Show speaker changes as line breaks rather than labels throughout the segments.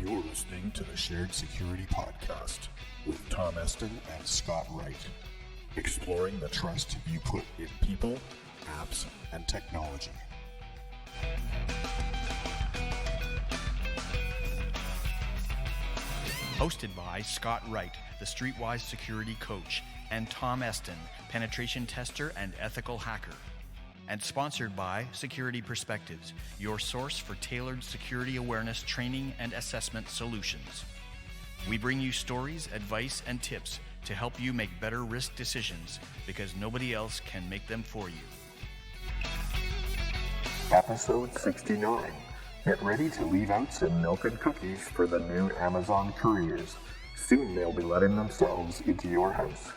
You're listening to the Shared Security Podcast with Tom Eston and Scott Wright, exploring the trust you put in people, apps, and technology.
Hosted by Scott Wright, the Streetwise Security Coach, and Tom Eston, Penetration Tester and Ethical Hacker. And sponsored by Security Perspectives, your source for tailored security awareness training and assessment solutions. We bring you stories, advice, and tips to help you make better risk decisions because nobody else can make them for you.
Episode 69. Get ready to leave out some milk and cookies for the new Amazon couriers. Soon they'll be letting themselves into your house.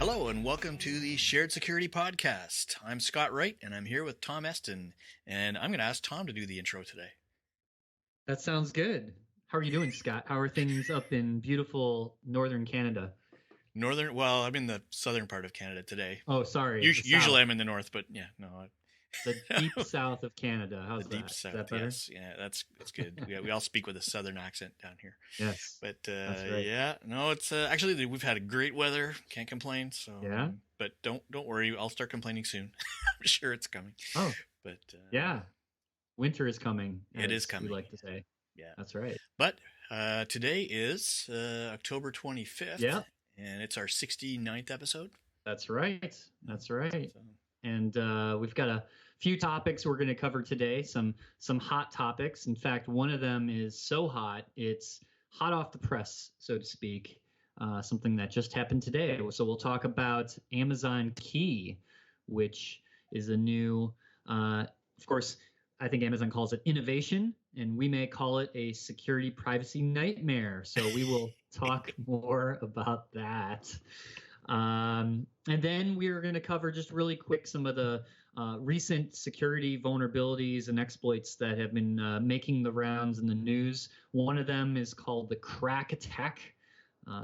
Hello and welcome to the Shared Security Podcast. I'm Scott Wright and I'm here with Tom Eston, and I'm going to ask Tom to do the intro today.
That sounds good. How are you doing, Scott? How are things up in beautiful northern Canada?
Well, I'm in the southern part of Canada today.
Oh, sorry.
Usually I'm in the north, but yeah, no.
The deep south of Canada. How's
the
that?
deep south,
Is that better?
yes. Yeah, that's good. We all speak with a southern accent down here.
Yes.
But
that's right.
yeah, no, it's actually we've had a great weather. Can't complain. So
yeah.
But don't worry, I'll start complaining soon. I'm sure it's coming.
Oh.
But
yeah, winter is coming.
It is coming.
We like to say.
Yeah,
that's right.
But today is October 25th.
Yeah.
And it's our 69th episode.
That's right. That's right.
So.
And we've got a few topics we're going to cover today, some hot topics. In fact, one of them is so hot, it's hot off the press, so to speak, something that just happened today. So we'll talk about Amazon Key, which is a new, of course, I think Amazon calls it innovation, and we may call it a security privacy nightmare. So we will talk more about that. And then we're going to cover just really quick some of the recent security vulnerabilities and exploits that have been making the rounds in the news. One of them is called the KRACK attack.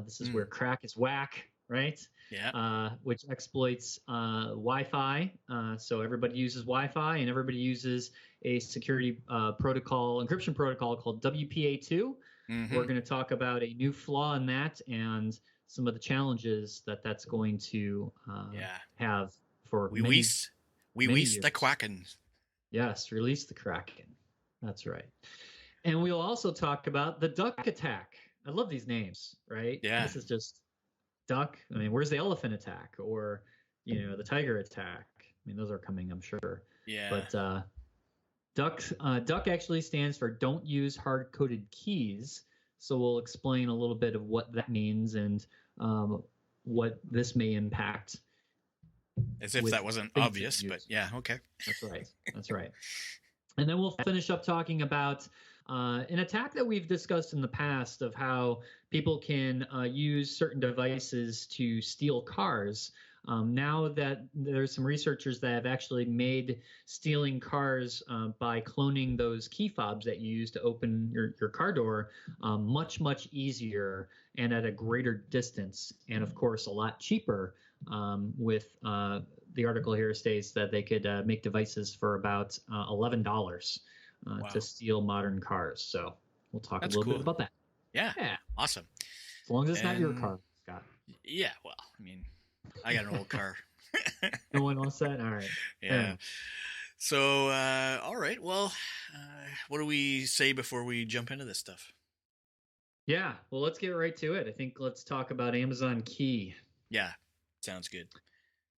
This is where crack is whack, right?
Yeah.
Which exploits Wi-Fi. So everybody uses Wi-Fi and everybody uses a security encryption protocol called WPA2. Mm-hmm. We're going to talk about a new flaw in that and some of the challenges that's going to have for
we release the Kraken.
Yes, release the Kraken. That's right. And we'll also talk about the DUHK attack. I love these names, right?
Yeah.
This is just duck. I mean, where's the elephant attack or, the tiger attack? I mean, those are coming, I'm sure.
Yeah.
But DUHK actually stands for Don't Use Hard-Coded Keys. So we'll explain a little bit of what that means and what this may impact.
As if that wasn't obvious, but yeah, okay.
That's right. That's right. And then we'll finish up talking about an attack that we've discussed in the past of how people can use certain devices to steal cars. Now that there's some researchers that have actually made stealing cars by cloning those key fobs that you use to open your car door much, much easier and at a greater distance. And of course, a lot cheaper with the article here states that they could make devices for about $11 to steal modern cars. So we'll talk a little bit about that.
Yeah. Awesome.
As long as it's not your car, Scott.
Yeah. Well, I mean, I got an old car.
No one wants that? All right.
Yeah. So, all right. Well, what do we say before we jump into this stuff?
Yeah. Well, let's get right to it. I think let's talk about Amazon Key.
Yeah. Sounds good.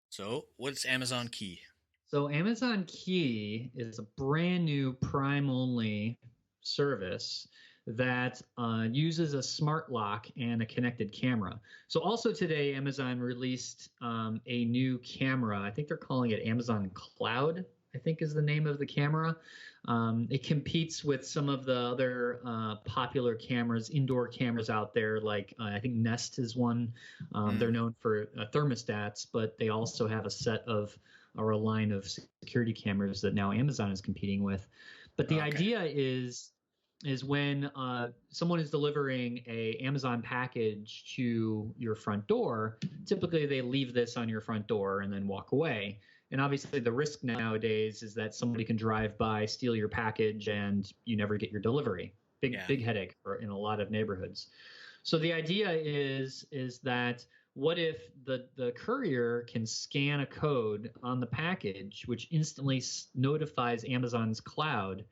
So, what's Amazon Key?
So, Amazon Key is a brand new Prime-only service that uses a smart lock and a connected camera. So also today, Amazon released a new camera. I think they're calling it Amazon Cloud, I think is the name of the camera. It competes with some of the other popular cameras, indoor cameras out there, like I think Nest is one. They're known for thermostats, but they also have a line of security cameras that now Amazon is competing with. But the idea is is when someone is delivering a Amazon package to your front door. Typically, they leave this on your front door and then walk away. And obviously, the risk nowadays is that somebody can drive by, steal your package, and you never get your delivery. Big headache in a lot of neighborhoods. So the idea is that what if the courier can scan a code on the package, which instantly notifies Amazon's cloud,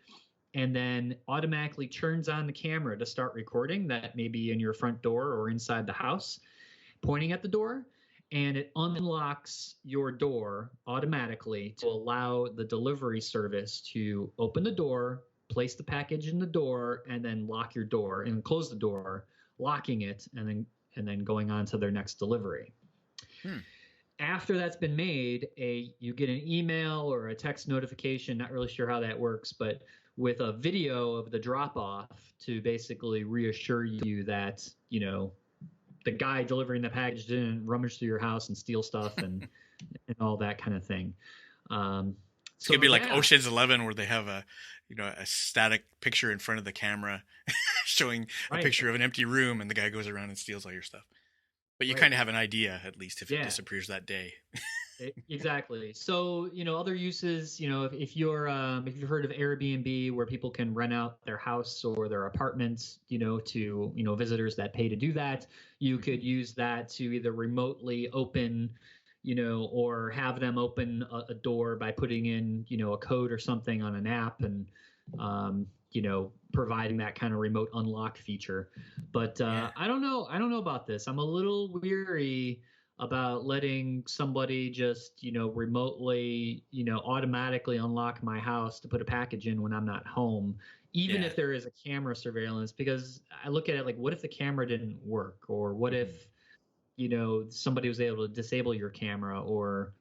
and then automatically turns on the camera to start recording that may be in your front door or inside the house, pointing at the door, and it unlocks your door automatically to allow the delivery service to open the door, place the package in the door, and then lock your door and close the door, locking it, and then going on to their next delivery. After that's been made, you get an email or a text notification, not really sure how that works, but with a video of the drop off to basically reassure you that, the guy delivering the package didn't rummage through your house and steal stuff and all that kind of thing.
It's gonna be like Ocean's 11, where they have a static picture in front of the camera showing a picture of an empty room, and the guy goes around and steals all your stuff. But you kind of have an idea, at least, if it disappears that day.
Exactly. So, other uses, if you've heard of Airbnb, where people can rent out their house or their apartments, to, visitors that pay to do that, you could use that to either remotely open, or have them open a door by putting in, a code or something on an app and, providing that kind of remote unlock feature. But I don't know about this. I'm a little weary about letting somebody just, remotely, automatically unlock my house to put a package in when I'm not home, even if there is a camera surveillance, because I look at it like, what if the camera didn't work? Or what if, somebody was able to disable your camera, or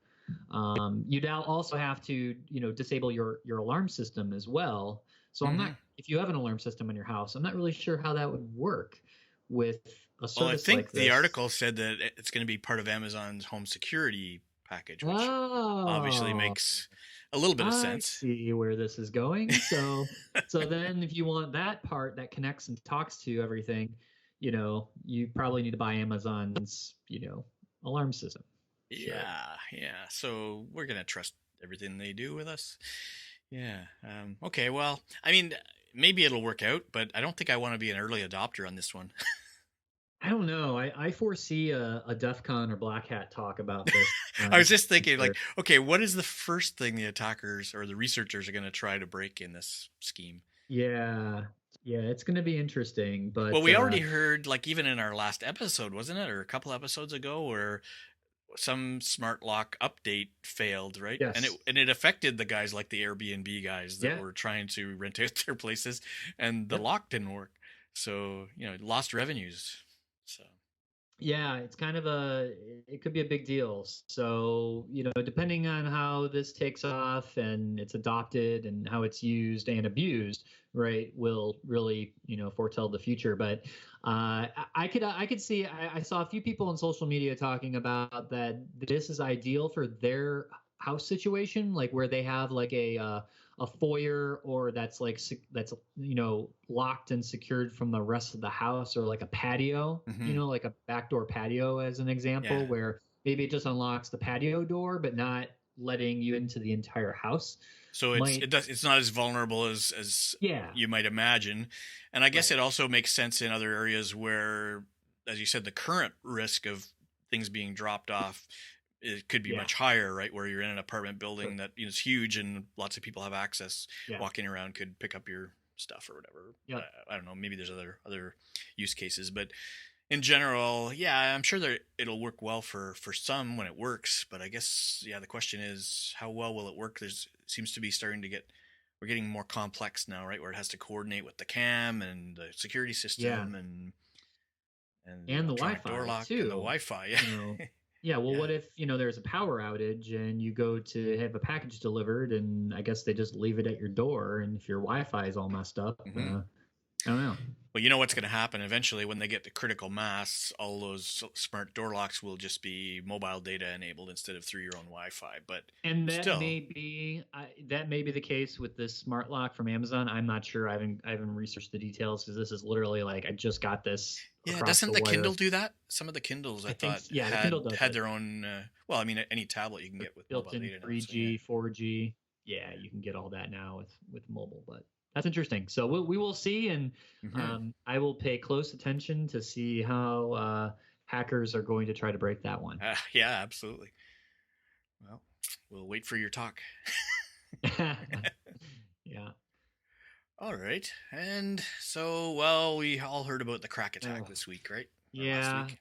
you'd also have to, disable your alarm system as well. So I'm not, if you have an alarm system in your house, I'm not really sure how that would work with a service.
Well, I think
like this.
The article said that it's going to be part of Amazon's home security package, which obviously makes a little bit of sense.
I see where this is going. So then if you want that part that connects and talks to everything, you probably need to buy Amazon's, alarm system.
Yeah. So we're going to trust everything they do with us. Yeah. Okay. Well, I mean, maybe it'll work out, but I don't think I want to be an early adopter on this one.
I don't know. I foresee a DEF CON or Black Hat talk about this.
I was just thinking, like, okay, what is the first thing the attackers or the researchers are going to try to break in this scheme?
Yeah, it's going to be interesting. But
well, we already heard, like, even in our last episode, wasn't it, or a couple episodes ago, where some smart lock update failed, right?
Yes.
And it affected the guys like the Airbnb guys that were trying to rent out their places, and the lock didn't work. So, lost revenues. So
yeah, it's kind of it could be a big deal. So, depending on how this takes off and it's adopted and how it's used and abused, right, will really, foretell the future. But I could see, I saw a few people on social media talking about that this is ideal for their house situation, like where they have like a foyer, or that's locked and secured from the rest of the house, or like a patio, like a backdoor patio as an example, where maybe it just unlocks the patio door, but not letting you into the entire house.
So it's not as vulnerable as you might imagine. And I guess it also makes sense in other areas where, as you said, the current risk of things being dropped off, it could be much higher, right? Where you're in an apartment building that is huge and lots of people have access. Walking around could pick up your stuff or whatever. I don't know. Maybe there's other use cases, but in general, I'm sure that it'll work well for some when it works. But I guess the question is, how well will it work? Seems to be we're getting more complex now, right? Where it has to coordinate with the cam and the security system and
the Wi-Fi
door lock
too.
And the Wi-Fi.
What if, there's a power outage and you go to have a package delivered, and I guess they just leave it at your door, and if your Wi-Fi is all messed up, I don't know.
Well, you know what's going to happen eventually when they get to critical mass, all those smart door locks will just be mobile data enabled instead of through your own Wi-Fi. But
And
still,
that may be the case with this smart lock from Amazon. I'm not sure. I haven't researched the details because this is literally like I just got this
yeah,
across
doesn't
the
the
wire.
Kindle do that? Some of the Kindles I thought
Yeah, the Kindle does
had
it.
their own. Well, I mean, any tablet you can get with mobile
Built-in
data now. So, yeah.
3G, 4G. Yeah, you can get all that now with mobile, but that's interesting. So we will see, and
Mhm.
I will pay close attention to see how hackers are going to try to break that one.
Yeah, absolutely. Well, we'll wait for your talk.
Yeah.
All right. And so, well, we all heard about the crack attack
Oh,
this week, right? Or last
yeah.
week.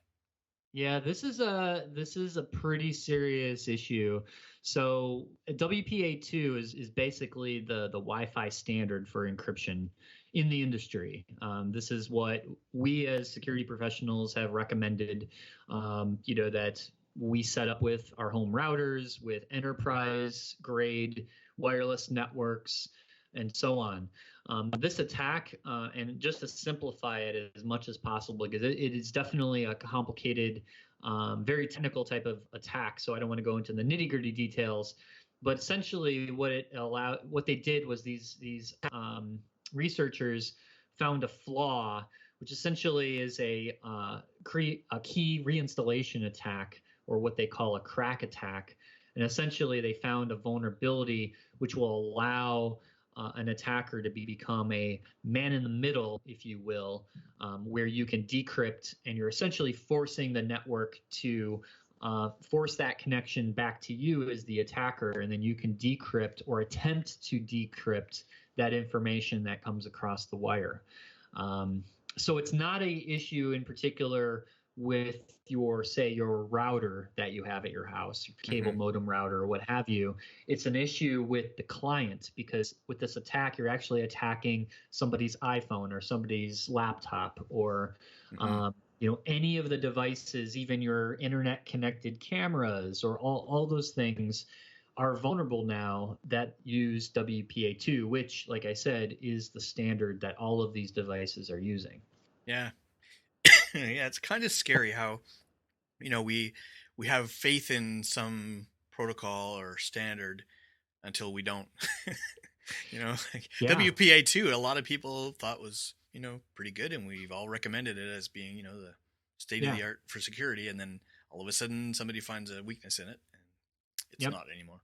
Yeah, this is a pretty serious issue. So WPA2 is basically the Wi-Fi standard for encryption in the industry. This is what we as security professionals have recommended. That we set up with our home routers, with enterprise grade wireless networks, and so on. This attack, and just to simplify it as much as possible, because it is definitely a complicated, very technical type of attack. So I don't want to go into the nitty gritty details, but essentially what they did was these researchers found a flaw, which essentially is a key reinstallation attack, or what they call a KRACK attack. And essentially, they found a vulnerability which will allow an attacker to become a man in the middle, if you will, where you can decrypt, and you're essentially forcing the network to force that connection back to you as the attacker, and then you can decrypt or attempt to decrypt that information that comes across the wire. So it's not a issue in particular with your router that you have at your house, your cable
Mm-hmm.
modem router or what have you. It's an issue with the client, because with this attack, you're actually attacking somebody's iPhone or somebody's laptop, or
Mm-hmm.
any of the devices, even your internet connected cameras, or all those things are vulnerable now that use WPA2, which, like I said, is the standard that all of these devices are using.
Yeah. Yeah, it's kind of scary how, we have faith in some protocol or standard until we don't. Like
Yeah.
WPA2, a lot of people thought was, pretty good, and we've all recommended it as being, the state of
Yeah.
the art for security, and then all of a sudden somebody finds a weakness in it, and it's
Yep.
not anymore.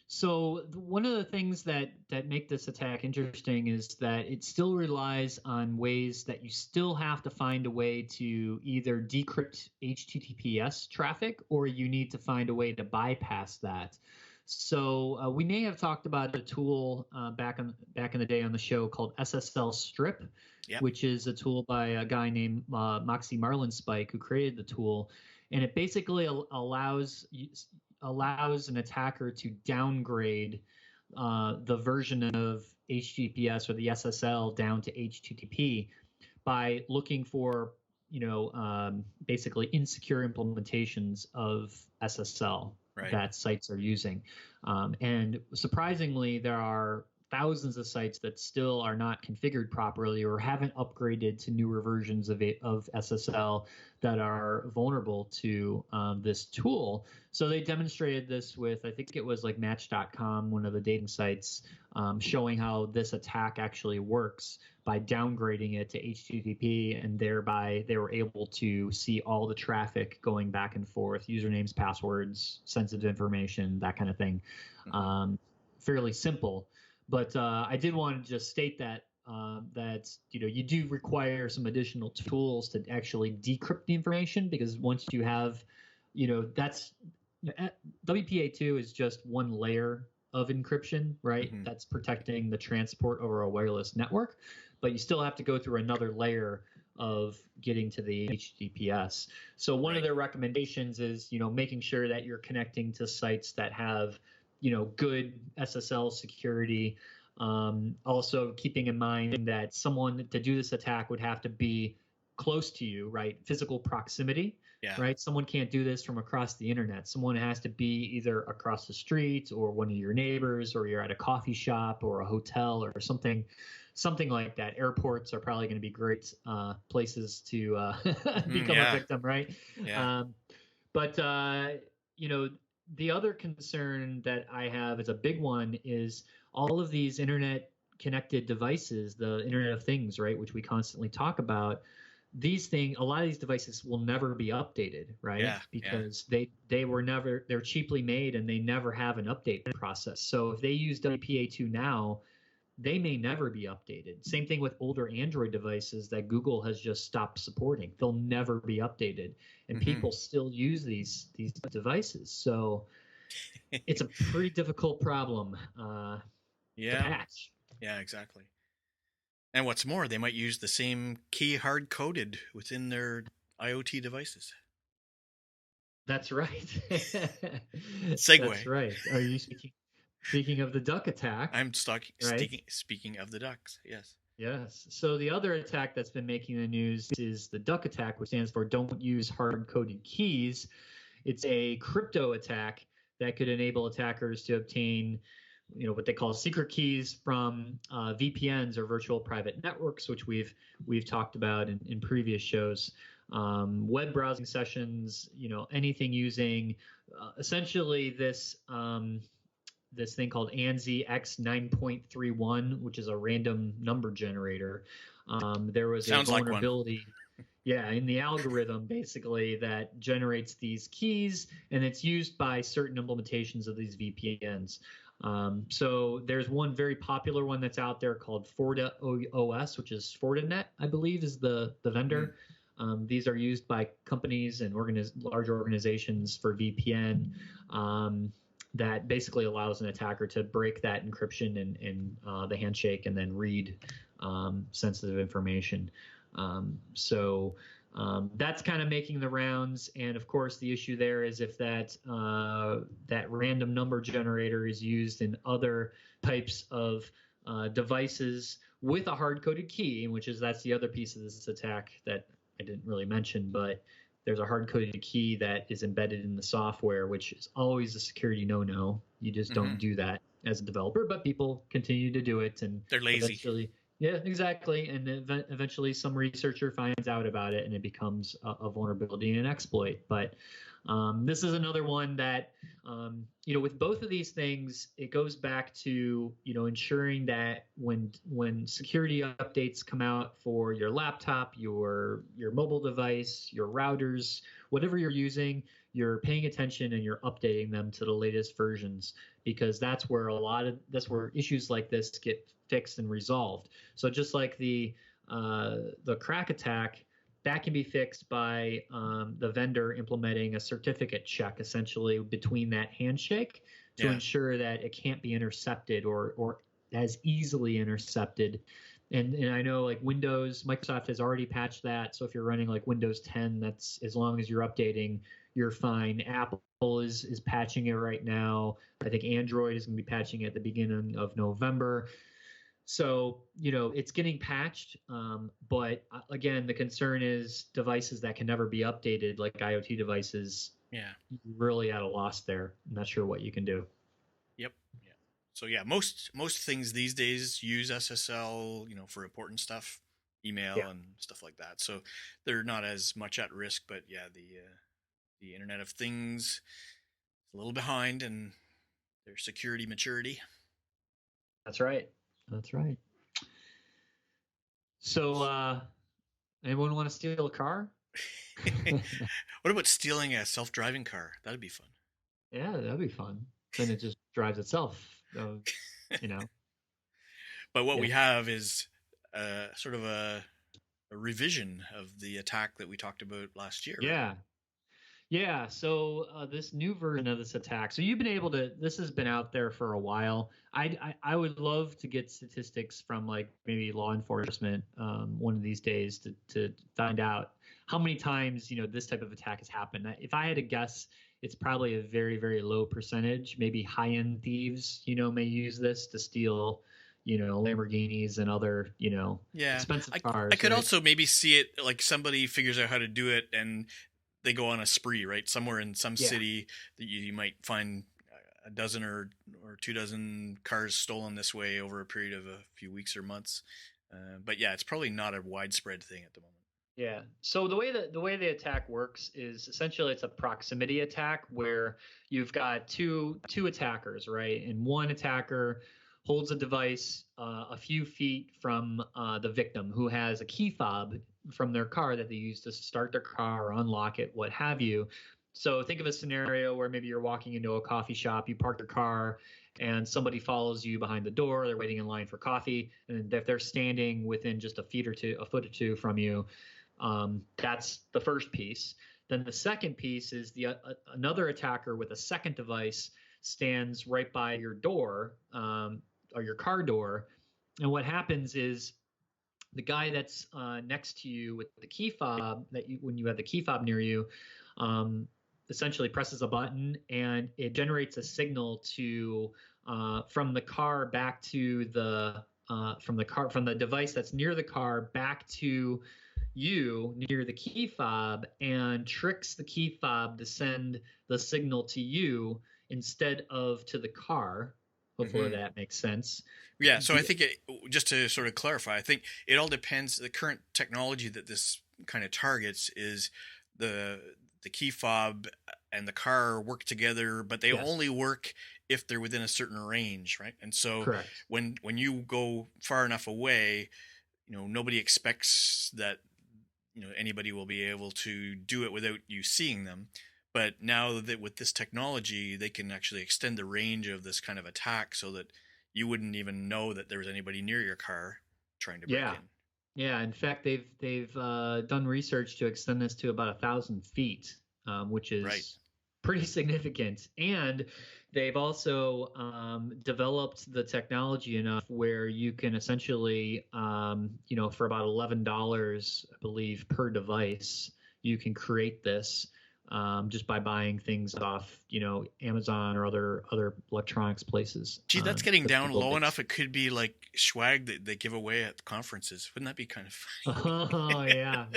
So one of the things that make this attack interesting is that it still relies on ways that you still have to find a way to either decrypt HTTPS traffic, or you need to find a way to bypass that. So we may have talked about a tool back in the day on the show called SSL Strip,
Yep.
which is a tool by a guy named Moxie Marlinspike, who created the tool, and it basically allows an attacker to downgrade the version of HTTPS or the SSL down to HTTP by looking for, basically insecure implementations of SSL
Right.
that sites are using. And surprisingly, there are thousands of sites that still are not configured properly or haven't upgraded to newer versions of SSL that are vulnerable to this tool. So they demonstrated this with, I think it was like Match.com, one of the dating sites, showing how this attack actually works by downgrading it to HTTP, and thereby they were able to see all the traffic going back and forth, usernames, passwords, sensitive information, that kind of thing.
Mm-hmm.
Fairly simple. But I did want to just state that you do require some additional tools to actually decrypt the information, because once you have, that's WPA2 is just one layer of encryption, right?
Mm-hmm.
That's protecting the transport over a wireless network, but you still have to go through another layer of getting to the HTTPS. So one of
Right.
their recommendations is, making sure that you're connecting to sites that have, good SSL security. Also keeping in mind that someone to do this attack would have to be close to you, right? Physical proximity.
Yeah.
right? Someone can't do this from across the internet. Someone has to be either across the street or one of your neighbors, or you're at a coffee shop or a hotel or something like that. Airports are probably going to be great places to become a
Yeah.
victim, right?
Yeah.
But the other concern that I have is a big one is all of these internet connected devices, the Internet of Things, right, which we constantly talk about. A lot of these devices will never be updated, right?
Yeah.
Because they're cheaply made and they never have an update process. So if they use WPA2 now, they may never be updated. Same thing with older Android devices that Google has just stopped supporting. They'll never be updated, and people still use these devices. So it's a pretty difficult problem to patch.
Yeah, exactly. And what's more, they might use the same key hard-coded within their IoT devices.
That's right.
Segue.
That's right. Are you speaking of the DUHK attack?
I'm
right?
Speaking of the ducks, yes.
Yes. So the other attack that's been making the news is the DUHK attack, which stands for Don't Use Hard-Coded Keys. It's a crypto attack that could enable attackers to obtain what they call secret keys from VPNs or virtual private networks, which we've talked about in previous shows. Web browsing sessions, anything using essentially this thing called ANSI X 9.31, which is a random number generator. There was
Sounds
a vulnerability.
Like
yeah, in the algorithm basically that generates these keys, and it's used by certain implementations of these VPNs. So there's one very popular one that's out there called Forta OS, which is Fortinet, I believe, is the vendor. These are used by companies and large organizations for VPN that basically allows an attacker to break that encryption and the handshake and then read sensitive information. That's kind of making the rounds, and of course the issue there is if that random number generator is used in other types of devices with a hard-coded key, that's the other piece of this attack that I didn't really mention, but there's a hard-coded key that is embedded in the software, which is always a security no-no. You just don't do that as a developer, but people continue to do it, and
they're lazy.
Yeah, exactly. And eventually some researcher finds out about it and it becomes a vulnerability and an exploit. But this is another one that, with both of these things, it goes back to, ensuring that when security updates come out for your laptop, your mobile device, your routers, whatever you're using, you're paying attention and you're updating them to the latest versions, because that's where issues like this get fixed and resolved. So just like the KRACK attack, that can be fixed by the vendor implementing a certificate check essentially between that handshake to ensure that it can't be intercepted or as easily intercepted. And I know like Microsoft has already patched that. So if you're running like Windows 10, that's as long as you're updating, you're fine. Apple is patching it right now. I think Android is going to be patching it at the beginning of November. So, it's getting patched. But again, the concern is devices that can never be updated, like IoT devices.
Yeah.
Really at a loss there. I'm not sure what you can do.
Yep. Yeah. So yeah, most things these days use SSL, for important stuff, email and stuff like that. So they're not as much at risk, but yeah, the Internet of Things is a little behind in their security maturity.
That's right. So, anyone want to steal a car?
What about stealing a self-driving car? That'd be fun.
Yeah, that'd be fun. Then it just drives itself,
But what we have is sort of a revision of the attack that we talked about last year.
Yeah. Right? Yeah, so this new version of this attack. So this has been out there for a while. I would love to get statistics from like maybe law enforcement one of these days to find out how many times, this type of attack has happened. If I had to guess, it's probably a very, very low percentage. Maybe high-end thieves, may use this to steal, Lamborghinis and other, expensive cars.
I could also maybe see it like somebody figures out how to do it and they go on a spree, right? Somewhere in some
Yeah.
city that you might find a dozen or 2 dozen cars stolen this way over a period of a few weeks or months. But yeah, it's probably not a widespread thing at the moment.
Yeah. So the way the attack works is essentially it's a proximity attack where you've got two attackers, right? And one attacker holds a device a few feet from the victim who has a key fob from their car that they use to start their car or unlock it, what have you. So think of a scenario where maybe you're walking into a coffee shop, you park your car, and somebody follows you behind the door. They're waiting in line for coffee, and if they're standing within just a foot or two from you, that's the first piece. Then the second piece is another attacker with a second device stands right by your door or your car door, and what happens is the guy that's next to you with the key fob when you have the key fob near you, essentially presses a button and it generates a signal to from the car back to from the device that's near the car back to you near the key fob and tricks the key fob to send the signal to you instead of to the car. Hopefully that makes sense.
Yeah, so I think just to sort of clarify, I think it all depends. The current technology that this kind of targets is the key fob and the car work together, but they only work if they're within a certain range, right? And so
Correct.
when you go far enough away, nobody expects that anybody will be able to do it without you seeing them. But now that with this technology, they can actually extend the range of this kind of attack so that you wouldn't even know that there was anybody near your car trying to break in.
Yeah. In fact, they've done research to extend this to about 1,000 feet, which is pretty significant. And they've also developed the technology enough where you can essentially, for about $11, I believe, per device, you can create this. Just by buying things off, Amazon or other electronics places.
Gee, that's getting down low enough. It could be like swag that they give away at conferences. Wouldn't that be kind of funny?
Oh yeah,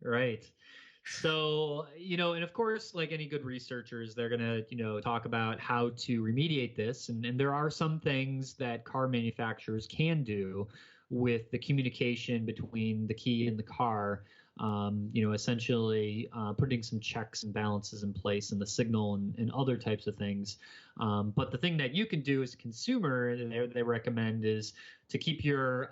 right. So, and of course, like any good researchers, they're going to, talk about how to remediate this. And there are some things that car manufacturers can do with the communication between the key and the car. Essentially putting some checks and balances in place and the signal and other types of things. But the thing that you can do as a consumer, they recommend, is to keep your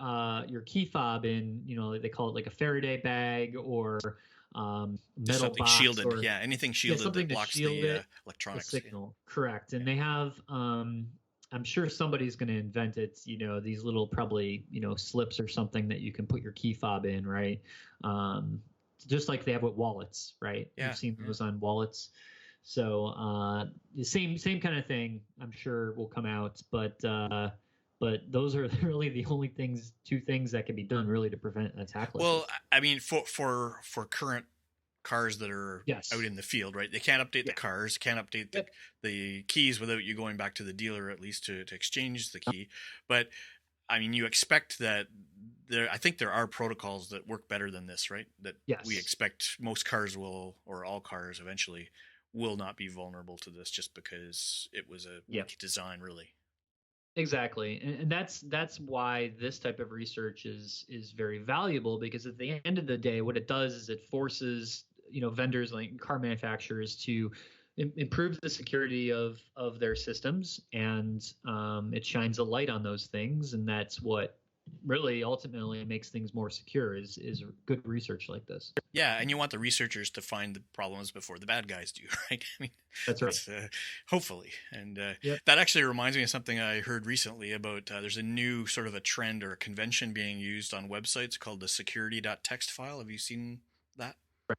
key fob in, they call it like a Faraday bag or metal
something
box
shielded.
Or,
anything shielded
something
that blocks the electronics.
The signal. Correct. And they have I'm sure somebody's going to invent it, these little probably, slips or something that you can put your key fob in, right? Just like they have with wallets, right?
Yeah.
You've seen those on wallets. So the same kind of thing, I'm sure, will come out. But those are really the only two things that can be done really to prevent an attack like this.
I mean, for current cars that are out in the field, right? They can't update the cars, can't update the keys without you going back to the dealer at least to exchange the key. But I mean, you expect that I think there are protocols that work better than this, right? That we expect most cars will, or all cars eventually will not be vulnerable to this just because it was a weak design, really.
Exactly. And that's why this type of research is very valuable, because at the end of the day, what it does is it forces, vendors like car manufacturers to improve the security of their systems, and it shines a light on those things. And that's what really ultimately makes things more secure is good research like this.
Yeah, and you want the researchers to find the problems before the bad guys do, right? I mean,
that's right.
Hopefully. And that actually reminds me of something I heard recently about there's a new sort of a trend or a convention being used on websites called the security.txt file. Have you seen that?
Right.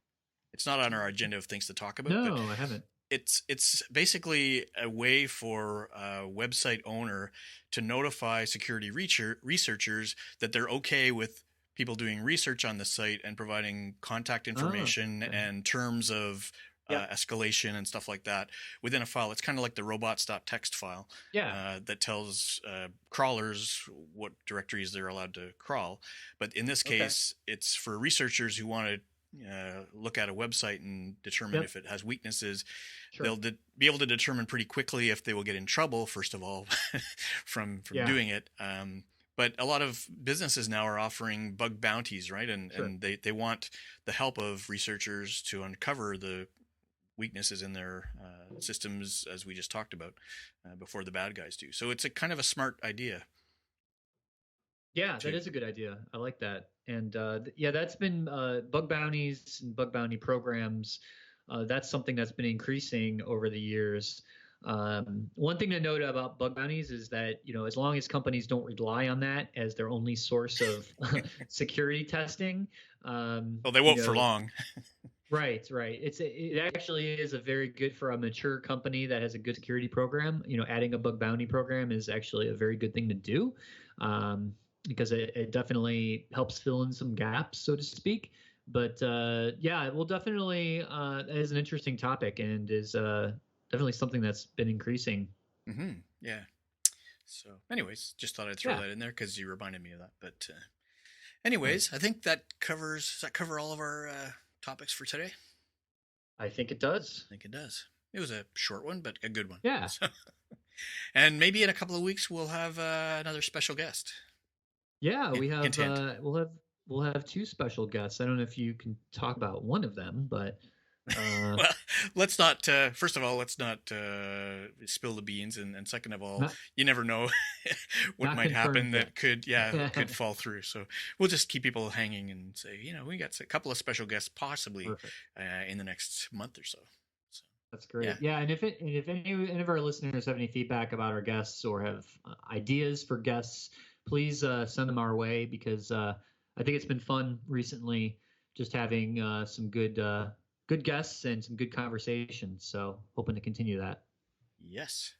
It's not on our agenda of things to talk about.
No,
but
I haven't.
It's basically a way for a website owner to notify security researchers that they're okay with people doing research on the site and providing contact information and terms of escalation and stuff like that within a file. It's kind of like the robots.txt file that tells crawlers what directories they're allowed to crawl. But in this case, it's for researchers who want to look at a website and determine
Yep.
if it has weaknesses.
Sure.
They'll be able to determine pretty quickly if they will get in trouble, first of all, from doing it. But a lot of businesses now are offering bug bounties, right? And
Sure.
and they want the help of researchers to uncover the weaknesses in their systems, as we just talked about, before the bad guys do. So it's a kind of a smart idea.
Yeah, that is a good idea. I like that. And yeah, that's been bug bounties and bug bounty programs. That's something that's been increasing over the years. One thing to note about bug bounties is that, as long as companies don't rely on that as their only source of security testing.
Well, they won't for long.
Right. It actually is a very good for a mature company that has a good security program. Adding a bug bounty program is actually a very good thing to do, because it definitely helps fill in some gaps, so to speak. But yeah, it will definitely it is an interesting topic and is definitely something that's been increasing.
Mm-hmm. Yeah. So, anyways, just thought I'd throw that in there because you reminded me of that. But, anyways, I think does that cover all of our topics for today?
I think it does.
I think it does. It was a short one, but a good one.
Yeah.
So, and maybe in a couple of weeks we'll have another special guest.
Yeah, we have we'll have two special guests. I don't know if you can talk about one of them, but
well, let's not. First of all, let's not spill the beans, and second of all, you never know what might happen that could fall through. So we'll just keep people hanging and say, we got a couple of special guests possibly in the next month or so.
That's great. Yeah, and if any of our listeners have any feedback about our guests or have ideas for guests, please send them our way, because I think it's been fun recently just having some good guests and some good conversations. So hoping to continue that.
Yes.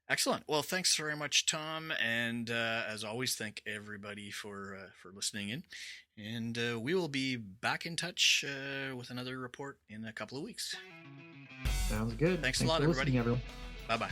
Excellent. Well, thanks very much, Tom. And as always, thank everybody for listening in. And we will be back in touch with another report in a couple of weeks.
Sounds good.
Thanks a lot, everybody.
Everyone.
Bye-bye.